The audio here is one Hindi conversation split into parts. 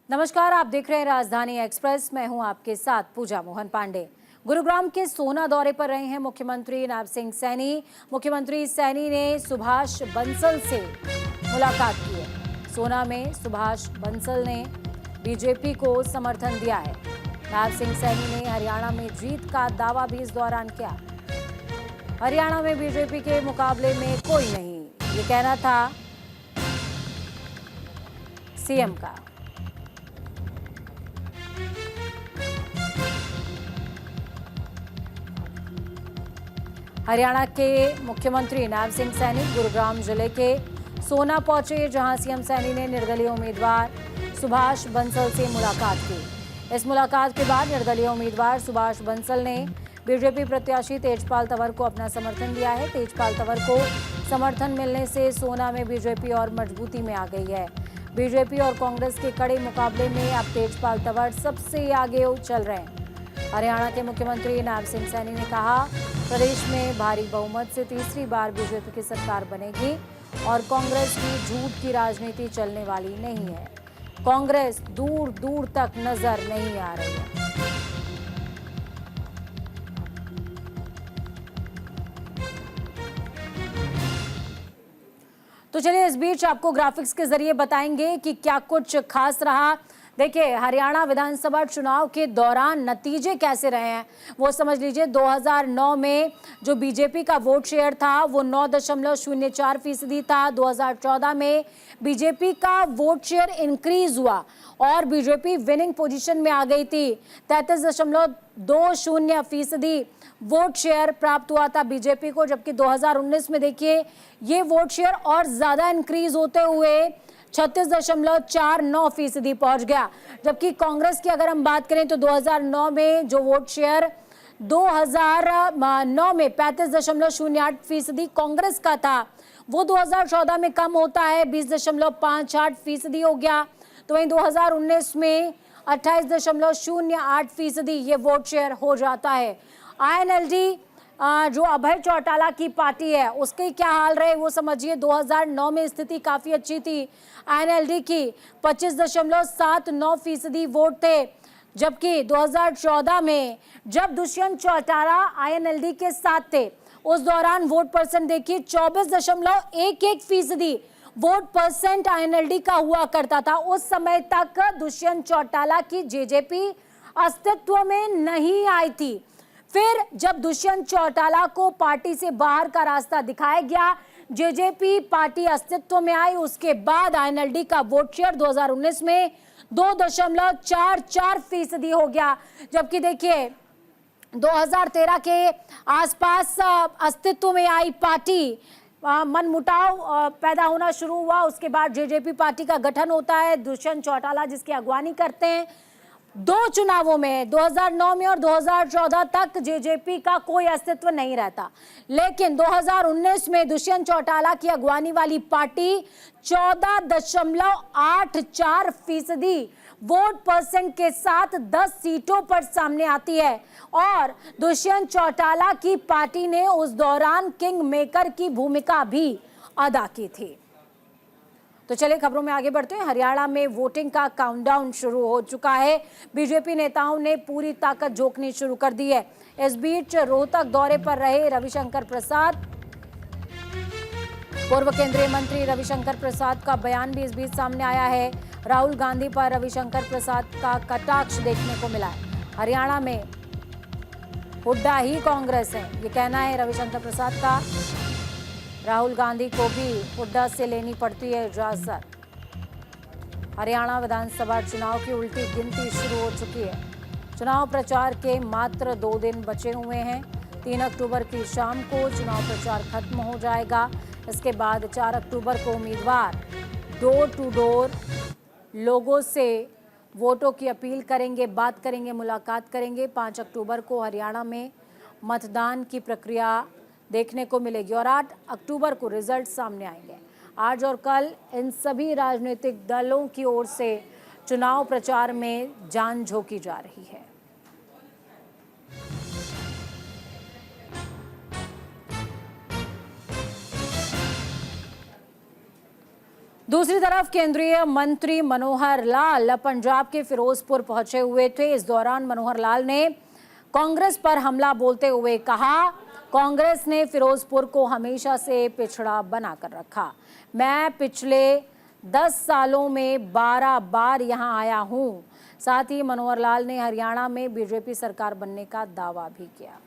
नमस्कार, आप देख रहे हैं राजधानी एक्सप्रेस। मैं हूं आपके साथ पूजा मोहन पांडे। गुरुग्राम के सोना दौरे पर रहे हैं मुख्यमंत्री नायब सिंह सैनी। मुख्यमंत्री सैनी ने सुभाष बंसल से मुलाकात की है। सोना में सुभाष बंसल ने बीजेपी को समर्थन दिया है। नायब सिंह सैनी ने हरियाणा में जीत का दावा भी इस दौरान किया। हरियाणा में बीजेपी के मुकाबले में कोई नहीं, ये कहना था सीएम का। हरियाणा के मुख्यमंत्री नायब सिंह सैनी गुरुग्राम जिले के सोना पहुंचे, जहां सीएम सैनी ने निर्दलीय उम्मीदवार सुभाष बंसल से मुलाकात की। इस मुलाकात के बाद निर्दलीय उम्मीदवार सुभाष बंसल ने बीजेपी प्रत्याशी तेजपाल तंवर को अपना समर्थन दिया है। तेजपाल तंवर को समर्थन मिलने से सोना में बीजेपी और मजबूती में आ गई है। बीजेपी और कांग्रेस के कड़े मुकाबले में अब तेजपाल तंवर सबसे आगे चल रहे हैं। हरियाणा के मुख्यमंत्री नायब सिंह सैनी ने कहा, प्रदेश में भारी बहुमत से तीसरी बार बीजेपी की सरकार बनेगी और कांग्रेस की झूठ की राजनीति चलने वाली नहीं है। कांग्रेस दूर दूर तक नजर नहीं आ रही है। तो चलिए इस बीच आपको ग्राफिक्स के जरिए बताएंगे कि क्या कुछ खास रहा। देखिए, हरियाणा विधानसभा चुनाव के दौरान नतीजे कैसे रहे हैं वो समझ लीजिए। 2009 में जो बीजेपी का वोट शेयर था वो 9.04% था। 2014 में बीजेपी का वोट शेयर इंक्रीज हुआ और बीजेपी विनिंग पोजीशन में आ गई थी। 33.20% वोट शेयर प्राप्त हुआ था बीजेपी को, जबकि 2019 में देखिए ये वोट शेयर और ज्यादा इंक्रीज होते हुए 36.49% पहुंच गया। जबकि कांग्रेस की अगर हम बात करें तो 2009 में जो वोट शेयर 2009 में 35.08% कांग्रेस का था, वो 2014 में कम होता है, 20.58% हो गया। तो वहीं 2019 में 28.08% ये वोट शेयर हो जाता है। आईएनएलडी जो अभय चौटाला की पार्टी है उसके क्या हाल रहे वो समझिए। 2009 में स्थिति काफी अच्छी थी आईएनएलडी की, 25.79% वोट थे। जबकि 2014 में जब दुष्यंत चौटाला आईएनएलडी के साथ थे उस दौरान वोट परसेंट देखिए 24.11% वोट परसेंट आईएनएलडी का हुआ करता था। उस समय तक दुष्यंत चौटाला की जेजेपी अस्तित्व में नहीं आई थी। फिर जब दुष्यंत चौटाला को पार्टी से बाहर का रास्ता दिखाया गया, जेजेपी पार्टी अस्तित्व में आई, उसके बाद आईएनएलडी का वोट शेयर 2019 में 2.44% हो गया। जबकि देखिए 2013 के आसपास अस्तित्व में आई पार्टी मनमुटाव पैदा होना शुरू हुआ। उसके बाद जेजेपी पार्टी का गठन होता है, दुष्यंत चौटाला जिसकी अगवानी करते हैं। दो चुनावों में 2009 में और 2014 तक जेजेपी का कोई अस्तित्व नहीं रहता, लेकिन 2019 में दुष्यंत चौटाला की अगवानी वाली पार्टी 14.84% वोट परसेंट के साथ 10 सीटों पर सामने आती है और दुष्यंत चौटाला की पार्टी ने उस दौरान किंग मेकर की भूमिका भी अदा की थी। तो चलिए खबरों में आगे बढ़ते हैं। हरियाणा में वोटिंग का काउंटडाउन शुरू हो चुका है। बीजेपी नेताओं ने पूरी ताकत झोंकनी शुरू कर दी है। इस बीच रोहतक दौरे पर रहे रविशंकर प्रसाद, पूर्व केंद्रीय मंत्री रविशंकर प्रसाद का बयान भी इस बीच सामने आया है। राहुल गांधी पर रविशंकर प्रसाद का कटाक्ष देखने को मिला है। हरियाणा में हुड्डा ही कांग्रेस है, ये कहना है रविशंकर प्रसाद का। राहुल गांधी को भी हुड्डा से लेनी पड़ती है इजाजत। हरियाणा विधानसभा चुनाव की उल्टी गिनती शुरू हो चुकी है। चुनाव प्रचार के मात्र 2 दिन बचे हुए हैं। 3 अक्टूबर की शाम को चुनाव प्रचार खत्म हो जाएगा। इसके बाद 4 अक्टूबर को उम्मीदवार डोर टू डोर लोगों से वोटों की अपील करेंगे, बात करेंगे, मुलाकात करेंगे। 5 अक्टूबर को हरियाणा में मतदान की प्रक्रिया देखने को मिलेगी और 8 अक्टूबर को रिजल्ट सामने आएंगे। आज और कल इन सभी राजनीतिक दलों की ओर से चुनाव प्रचार में जान झोंकी जा रही है। दूसरी तरफ केंद्रीय मंत्री मनोहर लाल पंजाब के फिरोजपुर पहुंचे हुए थे। इस दौरान मनोहर लाल ने कांग्रेस पर हमला बोलते हुए कहा, कांग्रेस ने फिरोजपुर को हमेशा से पिछड़ा बनाकर रखा। मैं पिछले 10 सालों में 12 बार यहां आया हूं। साथ ही मनोहर लाल ने हरियाणा में बीजेपी सरकार बनने का दावा भी किया।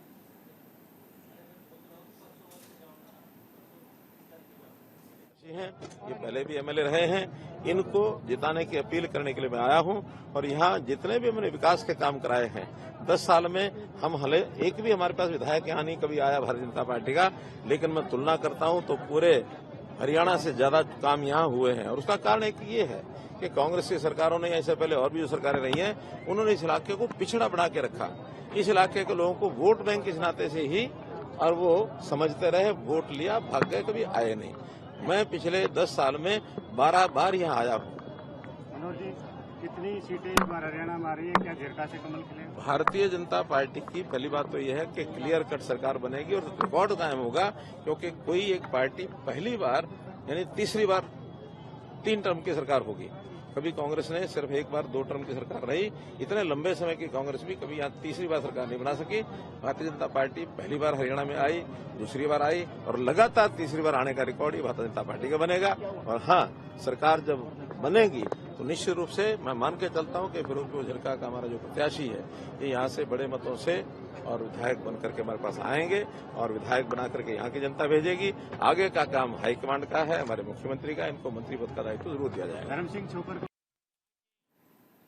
ये पहले भी एमएलए रहे हैं, इनको जिताने की अपील करने के लिए मैं आया हूं। और यहाँ जितने भी हमने विकास के काम कराए हैं 10 साल में, हम हले एक भी हमारे पास विधायक यहाँ नहीं कभी आया भारतीय जनता पार्टी का, लेकिन मैं तुलना करता हूं तो पूरे हरियाणा से ज्यादा काम यहाँ हुए हैं। और उसका कारण एक ये है कि कांग्रेस की सरकारों ने, ऐसे पहले और भी जो सरकारें रही हैं, उन्होंने इस इलाके को पिछड़ा बना के रखा। इस इलाके के लोगों को वोट बैंक इस नाते से ही, और वो समझते रहे, वोट लिया, भाग गए, कभी आए नहीं। मैं पिछले 10 साल में 12 बार यहाँ आया हूँ। मनोज जी, कितनी सीटें इस बार हरियाणा में आ रही है, क्या झिरका से कमल खिलेगा? भारतीय जनता पार्टी की पहली बात तो यह है कि क्लियर कट सरकार बनेगी और रिकॉर्ड कायम होगा, क्योंकि कोई एक पार्टी पहली बार यानी तीसरी बार 3 टर्म की सरकार होगी। कभी कांग्रेस ने सिर्फ 1 बार 2 टर्म की सरकार रही। इतने लंबे समय की कांग्रेस भी कभी यहाँ तीसरी बार सरकार नहीं बना सकी। भारतीय जनता पार्टी पहली बार हरियाणा में आई, दूसरी बार आई, और लगातार तीसरी बार आने का रिकॉर्ड ही भारतीय जनता पार्टी का बनेगा। और हाँ, सरकार जब बनेगी तो निश्चित रूप से मैं मान के चलता हूँ कि फिरोजपुर झिरका का हमारा जो प्रत्याशी है, ये यहाँ से बड़े मतों से और विधायक बनकर के हमारे पास आएंगे और विधायक बना करके यहाँ की जनता भेजेगी। आगे का काम हाईकमांड का है, हमारे मुख्यमंत्री का। इनको मंत्री पद का दायित्व जरूर दिया जाएगा। धर्म सिंह छोकर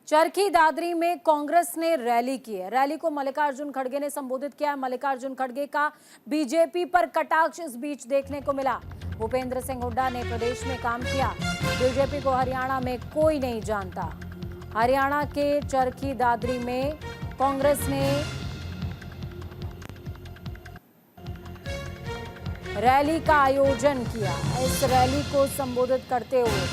चरखी दादरी में कांग्रेस ने रैली की है। रैली को मल्लिकार्जुन खड़गे ने संबोधित किया। मल्लिकार्जुन खड़गे का बीजेपी पर कटाक्ष इस बीच देखने को मिला। भूपेंद्र सिंह हुड्डा ने प्रदेश में काम किया, बीजेपी को हरियाणा में कोई नहीं जानता। हरियाणा के चरखी दादरी में कांग्रेस ने रैली का आयोजन किया। इस रैली को संबोधित करते हुए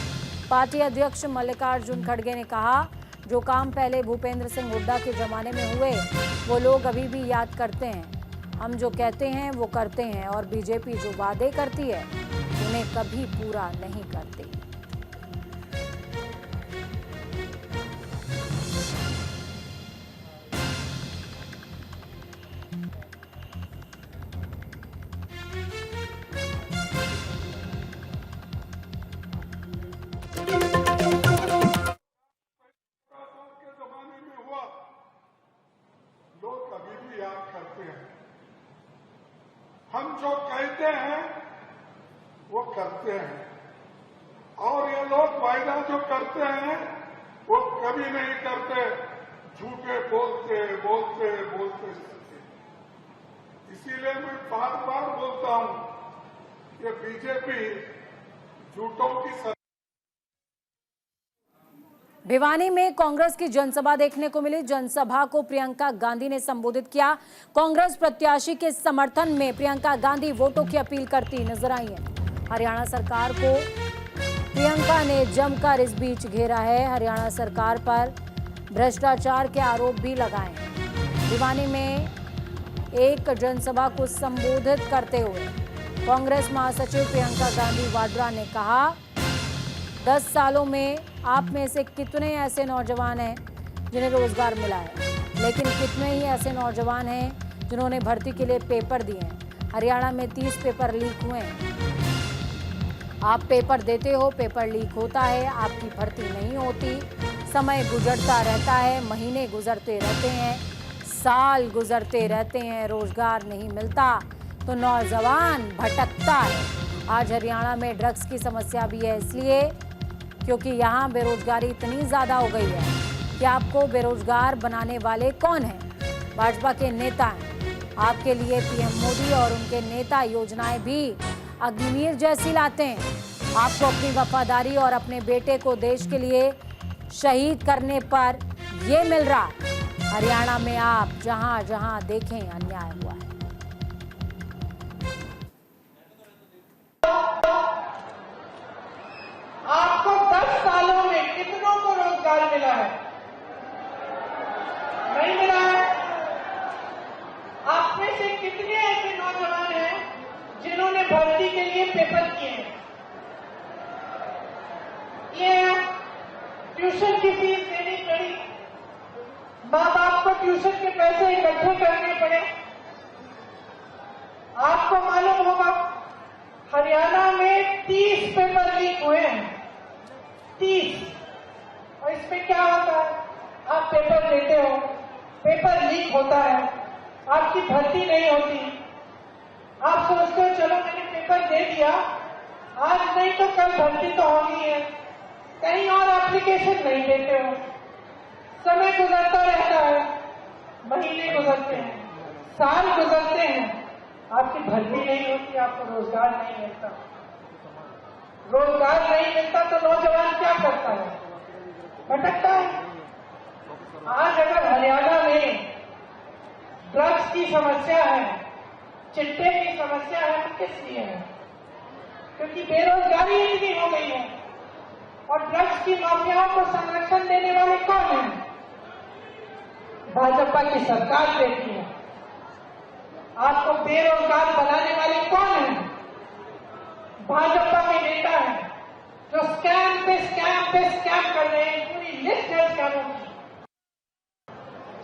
पार्टी अध्यक्ष मल्लिकार्जुन खड़गे ने कहा, जो काम पहले भूपेंद्र सिंह हुड्डा के जमाने में हुए वो लोग अभी भी याद करते हैं। हम जो कहते हैं वो करते हैं, और बीजेपी जो वादे करती है उन्हें कभी पूरा नहीं करती। हम जो कहते हैं वो करते हैं, और ये लोग वायदा जो करते हैं वो कभी नहीं करते, झूठे बोलते बोलते बोलते रहते। इसीलिए मैं बार बार बोलता हूं कि बीजेपी झूठों की। भिवानी में कांग्रेस की जनसभा देखने को मिली। जनसभा को प्रियंका गांधी ने संबोधित किया। कांग्रेस प्रत्याशी के समर्थन में प्रियंका गांधी वोटों की अपील करती नजर आई है। हरियाणा सरकार को प्रियंका ने जमकर इस बीच घेरा है। हरियाणा सरकार पर भ्रष्टाचार के आरोप भी लगाए हैं। भिवानी में एक जनसभा को संबोधित करते हुए कांग्रेस महासचिव प्रियंका गांधी वाड्रा ने कहा, 10 सालों में आप में से कितने ऐसे नौजवान हैं जिन्हें रोजगार मिला है, लेकिन कितने ही ऐसे नौजवान हैं जिन्होंने भर्ती के लिए पेपर दिए हैं। हरियाणा में 30 पेपर लीक हुए हैं। आप पेपर देते हो, पेपर लीक होता है, आपकी भर्ती नहीं होती, समय गुजरता रहता है, महीने गुजरते रहते हैं, साल गुजरते रहते हैं, रोजगार नहीं मिलता तो नौजवान भटकता है। आज हरियाणा में ड्रग्स की समस्या भी है, इसलिए क्योंकि यहाँ बेरोजगारी इतनी ज़्यादा हो गई है कि आपको बेरोजगार बनाने वाले कौन हैं? भाजपा के नेता हैं। आपके लिए पीएम मोदी और उनके नेता योजनाएं भी अग्निवीर जैसी लाते हैं। आपको अपनी वफादारी और अपने बेटे को देश के लिए शहीद करने पर ये मिल रहा है। हरियाणा में आप जहां जहां देखें अन्याय हुआ है। आपको 10 सालों में कितनों को रोजगार मिला है? नहीं मिला है। आप में से कितने ऐसे नौजवान हैं जिन्होंने भर्ती के लिए पेपर किए हैं? की फीस देनी पड़ी, माँ बाप को ट्यूशन के पैसे इकट्ठे करने पड़े। आपको मालूम होगा हरियाणा में 30 पेपर लीक हुए हैं, 30। और इसमें क्या होता है, आप पेपर देते हो, पेपर लीक होता है, आपकी भर्ती नहीं होती। आप सोचते हो चलो मैंने पेपर दे दिया, आज नहीं तो कल भर्ती तो होनी है, कहीं और एप्लीकेशन नहीं देते हो। समय गुजरता रहता है, महीने गुजरते हैं, साल गुजरते हैं, आपकी भर्ती नहीं होती, आपको रोजगार नहीं मिलता। रोजगार नहीं मिलता तो नौजवान क्या करता है, भटकता है। आज अगर हरियाणा में ड्रग्स की समस्या है, चिट्टे की समस्या है, तो किस लिए है? क्योंकि बेरोजगारी इतनी हो गई है। और ड्रग्स की माफियाओं को संरक्षण देने वाले कौन हैं? भाजपा की सरकार देती है। आपको बेरोजगार बनाने वाले कौन हैं? भाजपा के नेता हैं जो स्कैम पे स्कैम कर रहे हैं। पूरी लिस्ट है स्कैमों की,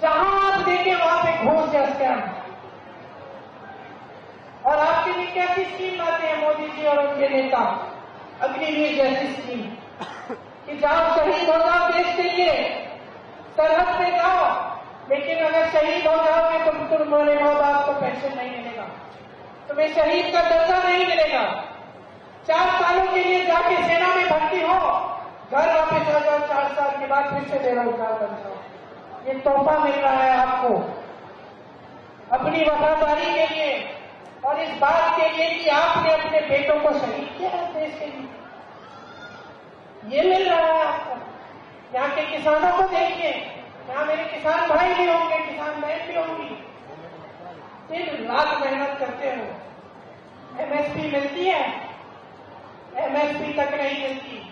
जहां आप देंगे वहां पे घुस गया स्कैम। और आपके लिए कैसी स्कीम लाते हैं मोदी जी और उनके नेता? अग्निवीर जैसी स्कीम कि जाओ शहीद हो जाओ देश के लिए, सरहद पे जाओ, लेकिन अगर शहीद हो जाओगे तो तुम्हारे माँ बाप को पेंशन नहीं मिलेगा, तुम्हें शहीद का दर्जा नहीं मिलेगा। 4 सालों के लिए जाके सेना में भर्ती हो, घर वापस आ जाओ, 4 साल के बाद फिर से बेरोजगार बन जाओ। ये तोहफा मिल रहा है आपको अपनी वफादारी के लिए और इस बात के लिए कि आपने अपने बेटों को शहीद किया है देश के लिए। ये मिल रहा है आपको। यहाँ के किसानों को देखिए, यहाँ मेरे किसान भाई भी होंगे, किसान बहन भी होंगी, दिन रात मेहनत करते हो। एमएसपी मिलती है, एमएसपी तक नहीं मिलती।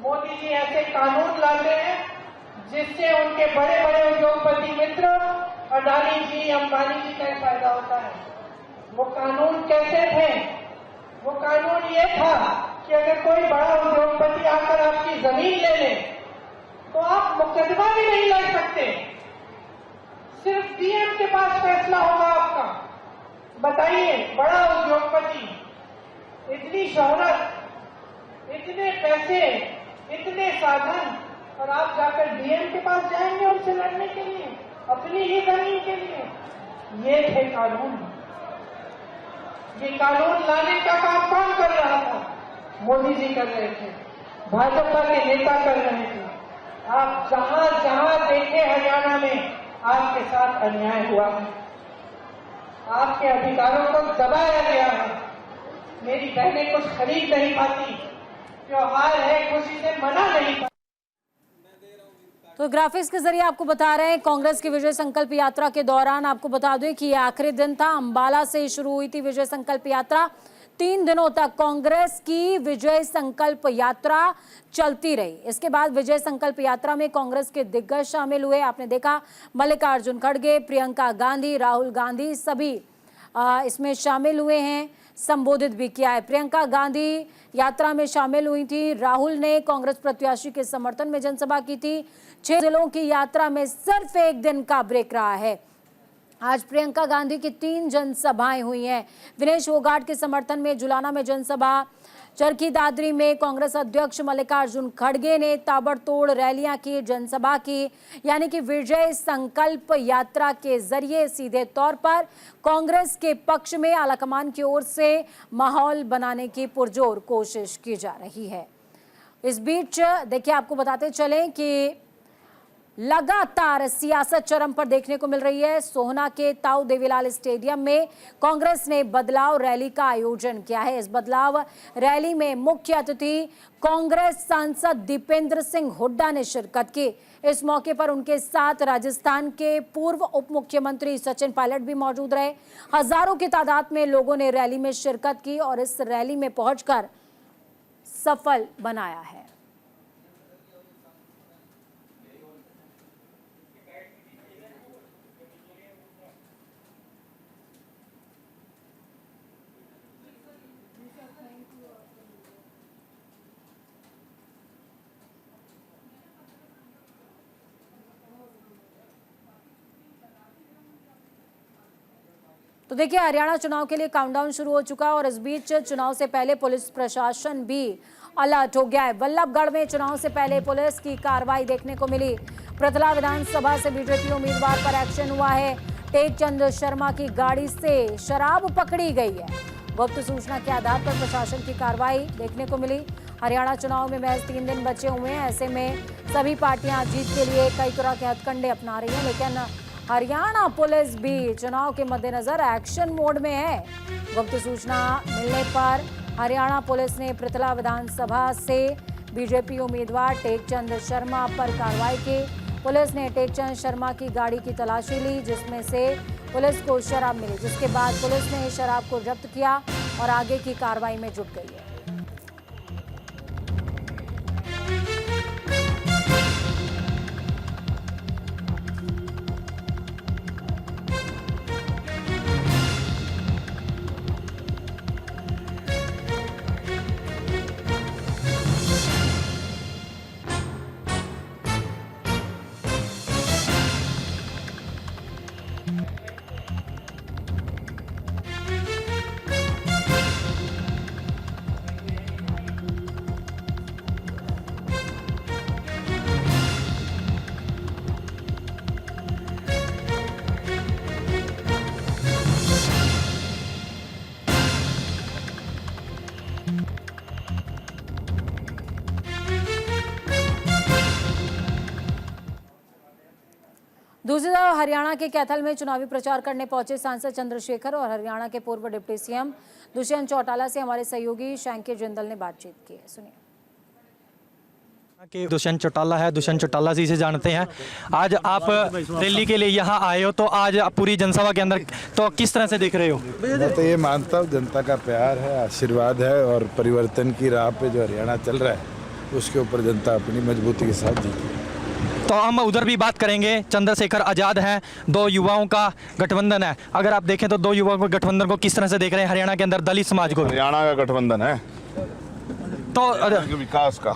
मोदी जी ऐसे कानून लाते हैं जिससे उनके बड़े बड़े उद्योगपति मित्र अडानी जी, अंबानी जी का फायदा होता है। वो कानून कैसे थे? वो कानून ये था कि अगर कोई बड़ा उद्योगपति आकर आपकी जमीन ले ले तो आप मुकदमा भी नहीं लड़ सकते, सिर्फ डीएम के पास फैसला होगा आपका। बताइए, बड़ा उद्योगपति, इतनी शोहरत, इतने पैसे, इतने साधन, और आप जाकर डीएम के पास जाएंगे उनसे लड़ने के लिए, अपनी ही जमीन के लिए। ये थे कानून। ये कानून लाने का काम कौन कर रहा था? मोदी जी कर रहे थे, भाजपा के नेता कर रहे थे। आप जहां जहां देखे हरियाणा में आपके साथ अन्याय हुआ है, आपके अधिकारों को दबाया गया है। मेरी बहनें कुछ खरीद नहीं पाती, त्योहार है खुशी से मना नहीं पाती। तो ग्राफिक्स के जरिए आपको बता रहे हैं कांग्रेस की विजय संकल्प यात्रा के दौरान। आपको बता दें कि ये आखिरी दिन था, अंबाला से शुरू हुई थी विजय संकल्प यात्रा। 3 दिनों तक कांग्रेस की विजय संकल्प यात्रा चलती रही। इसके बाद विजय संकल्प यात्रा में कांग्रेस के दिग्गज शामिल हुए। आपने देखा मल्लिकार्जुन खड़गे, प्रियंका गांधी, राहुल गांधी सभी इसमें शामिल हुए हैं, संबोधित भी किया है। प्रियंका गांधी यात्रा में शामिल हुई थी। राहुल ने कांग्रेस प्रत्याशी के समर्थन में जनसभा की थी। 6 जिलों की यात्रा में सिर्फ 1 दिन का ब्रेक रहा है। आज प्रियंका गांधी की 3 जनसभाएं हुई हैं। विनेश फोगाट के समर्थन में जुलाना में जनसभा, चरखी दादरी में कांग्रेस अध्यक्ष मल्लिकार्जुन खड़गे ने ताबड़तोड़ रैलियां की, जनसभा की। यानी कि विजय संकल्प यात्रा के जरिए सीधे तौर पर कांग्रेस के पक्ष में आलाकमान की ओर से माहौल बनाने की पुरजोर कोशिश की जा रही है। इस बीच देखिए, आपको बताते चलें कि लगातार सियासत चरम पर देखने को मिल रही है। सोहना के ताऊ देवीलाल स्टेडियम में कांग्रेस ने बदलाव रैली का आयोजन किया है। इस बदलाव रैली में मुख्य अतिथि कांग्रेस सांसद दीपेंद्र सिंह हुड्डा ने शिरकत की। इस मौके पर उनके साथ राजस्थान के पूर्व उप मुख्यमंत्री सचिन पायलट भी मौजूद रहे। हजारों की तादाद में लोगों ने रैली में शिरकत की और इस रैली में पहुंचकर सफल बनाया है। तो देखिए, हरियाणा चुनाव के लिए काउंटडाउन शुरू हो चुका है और इस बीच चुनाव से पहले पुलिस प्रशासन भी अलर्ट हो गया है। वल्लभगढ़ में चुनाव से पहले पुलिस की कार्रवाई देखने को मिली। पृथला विधानसभा से बीजेपी उम्मीदवार पर एक्शन हुआ है। टेकचंद शर्मा की गाड़ी से शराब पकड़ी गई है। गुप्त सूचना के आधार पर प्रशासन की कार्रवाई देखने को मिली। हरियाणा चुनाव में महज 3 दिन बचे हुए हैं। ऐसे में सभी पार्टियां जीत के लिए कई तरह के हथकंडे अपना रही हैं, लेकिन हरियाणा पुलिस भी चुनाव के मद्देनजर एक्शन मोड में है। गुप्त सूचना मिलने पर हरियाणा पुलिस ने पृथला विधानसभा से बीजेपी उम्मीदवार टेकचंद शर्मा पर कार्रवाई की। पुलिस ने टेकचंद शर्मा की गाड़ी की तलाशी ली, जिसमें से पुलिस को शराब मिली, जिसके बाद पुलिस ने शराब को जब्त किया और आगे की कार्रवाई में जुट गई है। दूसरी तरफ हरियाणा के कैथल में चुनावी प्रचार करने पहुंचे सांसद चंद्रशेखर और हरियाणा के पूर्व डिप्टी सीएम दुष्यंत चौटाला से हमारे सहयोगी शैंकी जिंदल ने बातचीत की है। सुनिए। कि दुष्यंत चौटाला है, दुष्यंत चौटाला जी से जानते हैं। आज आप रैली के लिए यहाँ आए हो, तो आज पूरी जनसभा के अंदर तो किस तरह से देख रहे हो? मैं तो ये मानता हूँ जनता का प्यार है, आशीर्वाद है और परिवर्तन की राह पे जो हरियाणा चल रहा है उसके ऊपर जनता अपनी मजबूती के साथ जीती। तो हम उधर भी बात करेंगे। चंद्रशेखर आज़ाद हैं, 2 युवाओं का गठबंधन है। अगर आप देखें तो 2 युवाओं के गठबंधन को किस तरह से देख रहे हैं हरियाणा के अंदर दलित समाज को? हरियाणा का गठबंधन है तो विकास का।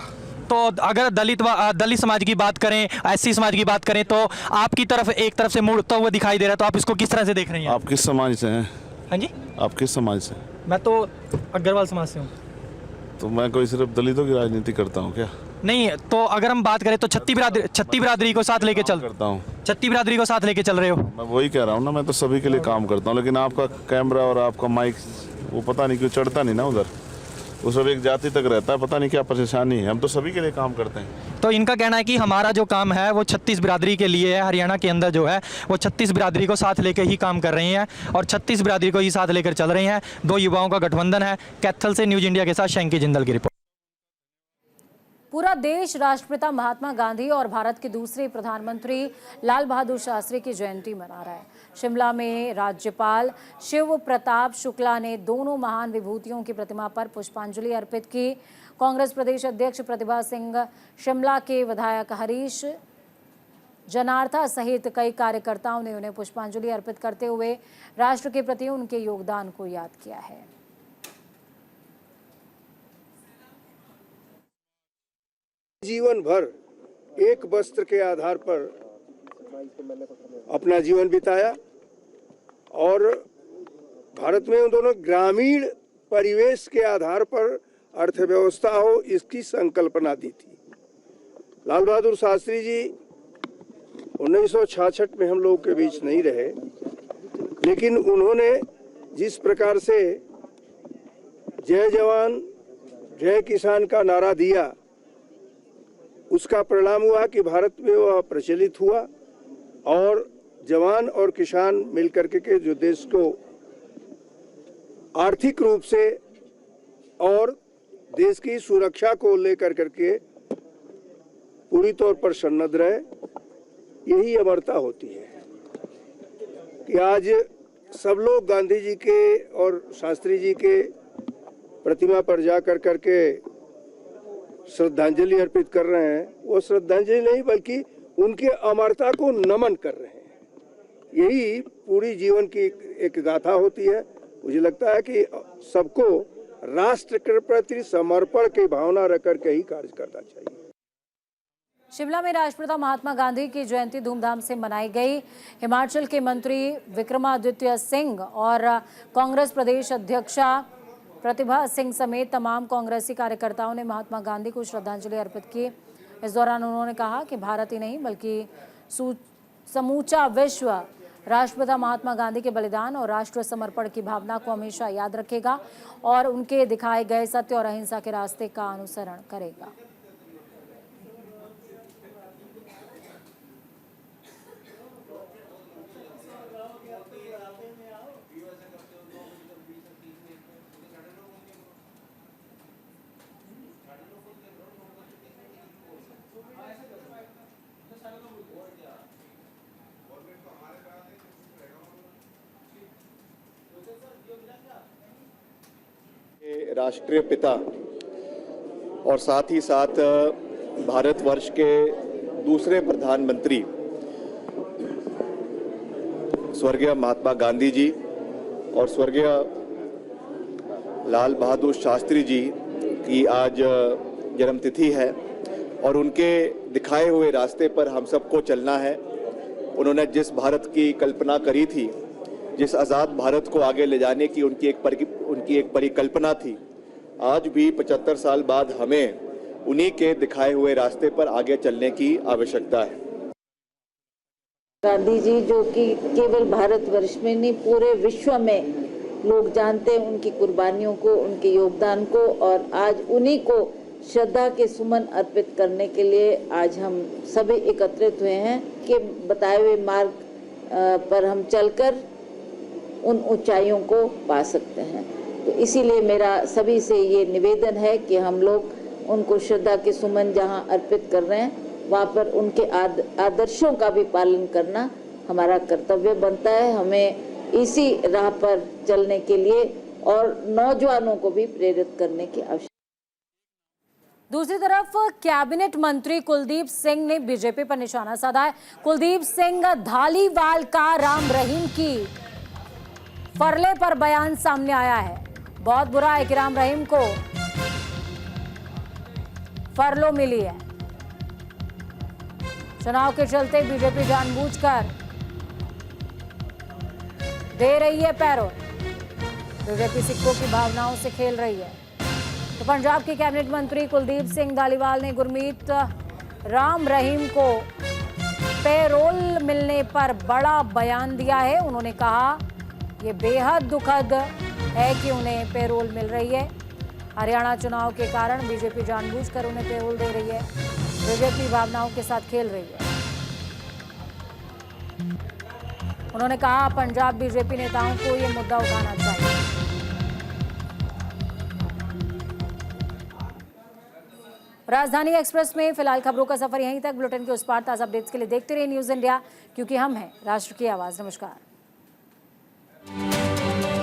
तो अगर दलित समाज की बात करें, एससी समाज की बात करें, तो आपकी तरफ एक तरफ से मुड़ता हुआ दिखाई दे रहा है, तो आप इसको किस तरह से देख रहे हैं? आप किस समाज से हैं? हाँ जी, आप किस समाज से? मैं तो अग्रवाल समाज से हूँ। तो मैं कोई सिर्फ दलितों की राजनीति करता हूँ क्या? नहीं, तो अगर हम बात करें तो छत्ती बिरादरी को साथ लेके चल रहे हो। मैं वही कह रहा हूँ ना, मैं तो सभी के लिए काम करता हूँ, लेकिन आपका कैमरा और आपका माइक वो पता नहीं क्यों चढ़ता नहीं ना उधर, वो सब एक जाति तक रहता है, पता नहीं क्या परेशानी है। हम तो सभी के लिए काम करते हैं। तो इनका कहना है कि हमारा जो काम है वो 36 बिरादरी के लिए है। हरियाणा के अंदर जो है वो 36 बिरादरी को साथ लेकर ही काम कर रहे हैं और 36 बिरादरी को ही साथ लेकर चल रहे हैं। 2 युवाओं का गठबंधन है। कैथल से न्यूज इंडिया के साथ शैंकी जिंदल की रिपोर्ट। पूरा देश राष्ट्रपिता महात्मा गांधी और भारत के दूसरे प्रधानमंत्री लाल बहादुर शास्त्री की जयंती मना रहा है। शिमला में राज्यपाल शिव प्रताप शुक्ला ने दोनों महान विभूतियों की प्रतिमा पर पुष्पांजलि अर्पित की। कांग्रेस प्रदेश अध्यक्ष प्रतिभा सिंह, शिमला के विधायक हरीश जनार्था सहित कई कार्यकर्ताओं ने उन्हें पुष्पांजलि अर्पित करते हुए राष्ट्र के प्रति उनके योगदान को याद किया है। जीवन भर एक वस्त्र के आधार पर अपना जीवन बिताया और भारत में उन दोनों ग्रामीण परिवेश के आधार पर अर्थव्यवस्था हो इसकी संकल्पना दी थी। लाल बहादुर शास्त्री जी 1966 में हम लोगों के बीच नहीं रहे, लेकिन उन्होंने जिस प्रकार से जय जवान जय किसान का नारा दिया, उसका परिणाम हुआ कि भारत में वह प्रचलित हुआ और जवान और किसान मिलकर के जो देश को आर्थिक रूप से और देश की सुरक्षा को लेकर करके पूरी तौर पर सन्नद्ध रहे। यही अमरता होती है कि आज सब लोग गांधी जी के और शास्त्री जी के प्रतिमा पर जाकर करके श्रद्धांजलि अर्पित कर रहे हैं। वो श्रद्धांजलि नहीं बल्कि उनके अमरता को नमन कर रहे हैं। यही पूरी जीवन की एक गाथा होती है। मुझे लगता है कि सबको राष्ट्र के प्रति समर्पण की भावना रख करके ही कार्य करना चाहिए। शिमला में राष्ट्रपिता महात्मा गांधी की जयंती धूमधाम से मनाई गई। हिमाचल के मंत्री विक्रमादित्य सिंह और कांग्रेस प्रदेश अध्यक्षा प्रतिभा सिंह समेत तमाम कांग्रेसी कार्यकर्ताओं ने महात्मा गांधी को श्रद्धांजलि अर्पित की। इस दौरान उन्होंने कहा कि भारत ही नहीं बल्कि समूचा विश्व राष्ट्रपिता महात्मा गांधी के बलिदान और राष्ट्र समर्पण की भावना को हमेशा याद रखेगा और उनके दिखाए गए सत्य और अहिंसा के रास्ते का अनुसरण करेगा। राष्ट्रीय पिता और साथ ही साथ भारतवर्ष के दूसरे प्रधानमंत्री स्वर्गीय महात्मा गांधी जी और स्वर्गीय लाल बहादुर शास्त्री जी की आज जन्मतिथि है और उनके दिखाए हुए रास्ते पर हम सबको चलना है। उन्होंने जिस भारत की कल्पना करी थी, जिस आज़ाद भारत को आगे ले जाने की उनकी एक परिकल्पना थी, आज भी 75 साल बाद हमें उन्हीं के दिखाए हुए रास्ते पर आगे चलने की आवश्यकता है। गांधी जी जो कि केवल भारतवर्ष में नहीं पूरे विश्व में लोग जानते हैं उनकी कुर्बानियों को, उनके योगदान को, और आज उन्हीं को श्रद्धा के सुमन अर्पित करने के लिए आज हम सभी एकत्रित हुए हैं कि बताए हुए मार्ग पर हम चलकर उन ऊंचाइयों को पा सकते हैं। तो इसीलिए मेरा सभी से ये निवेदन है कि हम लोग उनको श्रद्धा के सुमन जहां अर्पित कर रहे हैं वहां पर उनके आदर्शों का भी पालन करना हमारा कर्तव्य बनता है। हमें इसी राह पर चलने के लिए और नौजवानों को भी प्रेरित करने की आवश्यकता। दूसरी तरफ कैबिनेट मंत्री कुलदीप सिंह ने बीजेपी पर निशाना साधा है। कुलदीप सिंह धालीवाल का राम रहीम की फरले पर बयान सामने आया है। बहुत बुरा है कि राम रहीम को फरलो मिली है। चुनाव के चलते बीजेपी जानबूझकर दे रही है पैरों। बीजेपी सिखों की भावनाओं से खेल रही है। तो पंजाब के कैबिनेट मंत्री कुलदीप सिंह धालीवाल ने गुरमीत राम रहीम को पेरोल मिलने पर बड़ा बयान दिया है। उन्होंने कहा ये बेहद दुखद है कि उन्हें पेरोल मिल रही है। हरियाणा चुनाव के कारण बीजेपी जानबूझकर उन्हें पेरोल दे रही है। बीजेपी भावनाओं के साथ खेल रही है। उन्होंने कहा पंजाब बीजेपी नेताओं को ये मुद्दा उठाना चाहिए। राजधानी एक्सप्रेस में फिलहाल खबरों का सफर यहीं तक। बुलेटिन के उस पार ताज़ा अपडेट्स के लिए देखते रहिए न्यूज़ इंडिया, क्योंकि हम हैं राष्ट्र की आवाज़। नमस्कार।